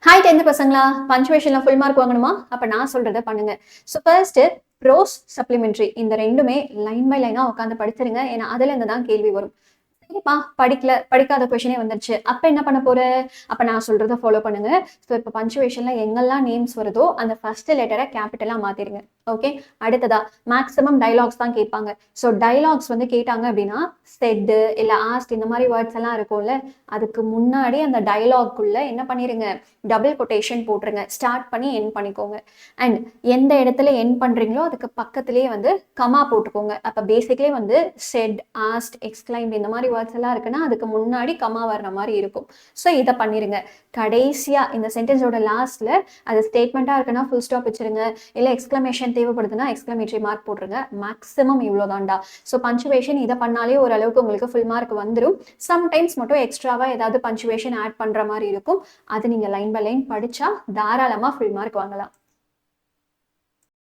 Hi 10th பசங்களா, பஞ்சுவேஷன்ல full mark வாங்கணுமா? அப்ப நான் சொல்றத பண்ணுங்க. ஸோ ஃபர்ஸ்ட் ப்ரோஸ், சப்ளிமெண்ட்ரி இந்த ரெண்டுமே லைன் பை லைனா உட்காந்து படிச்சிருங்க. ஏன்னா அதுல இருந்து தான் கேள்வி வரும். சரிப்பா, படிக்காத கொஷினே வந்துருச்சு. அப்ப என்ன பண்ண போற? அப்ப நான் சொல்றத ஃபாலோ பண்ணுங்க. ஸோ இப்போ பஞ்சுவேஷன்ல எங்கெல்லாம் நேம்ஸ் வருதோ அந்த ஃபர்ஸ்ட் லெட்டரை கேபிட்டலா மாத்திருங்க. ஓகே. அடுத்ததா மேக்ஸிமம் டைலாக்ஸ் தான் கேட்பாங்க. ஸோ டைலாக்ஸ் வந்து கேட்டாங்க அப்படின்னா செட் இல்ல ஆஸ்ட் இந்த மாதிரி வேர்ட்ஸ் எல்லாம் இருக்கும்ல, அதுக்கு முன்னாடி அந்த டைலாக்குள்ள என்ன பண்ணிருங்க, டபுள் கொட்டேஷன் போட்டுருங்க. ஸ்டார்ட் பண்ணி என் பண்ணிக்கோங்க. அண்ட் எந்த இடத்துல என் பண்றீங்களோ அதுக்கு பக்கத்திலேயே வந்து கமா போட்டுக்கோங்க. அப்ப பேசிக்லி வந்து செட், ஆஸ்ட், எக்ஸ்கிளைம்ட் இந்த மாதிரி வேர்ட்ஸ் எல்லாம் இருக்குன்னா அதுக்கு முன்னாடி கமா வர்ற மாதிரி இருக்கும். ஸோ இதை பண்ணிருங்க. கடைசியா இந்த சென்டென்ஸோட லாஸ்ட்ல அது ஸ்டேட்மெண்டா இருக்குன்னா ஃபுல் ஸ்டாப் வச்சிருங்க. இல்ல எக்ஸ்கிளமேஷன் தேவைப்படுதுன்னா எக்ஸ்கிளமேட்டரி மார்க் போட்டுருங்க. மேக்ஸிமம் இவ்வளோதான்டா. ஸோ பஞ்சுவேஷன் இதை பண்ணாலே ஓரளவுக்கு உங்களுக்கு ஃபுல் மார்க் வந்துடும். சம்டைம்ஸ் மட்டும் எக்ஸ்ட்ராவா ஏதாவது பஞ்சுவேஷன் ஆட் பண்ற மாதிரி இருக்கும். அது நீங்க லைன் பை லைன் படிச்சா தாராளமா ஃபுல் மார்க் வாங்கலாம்.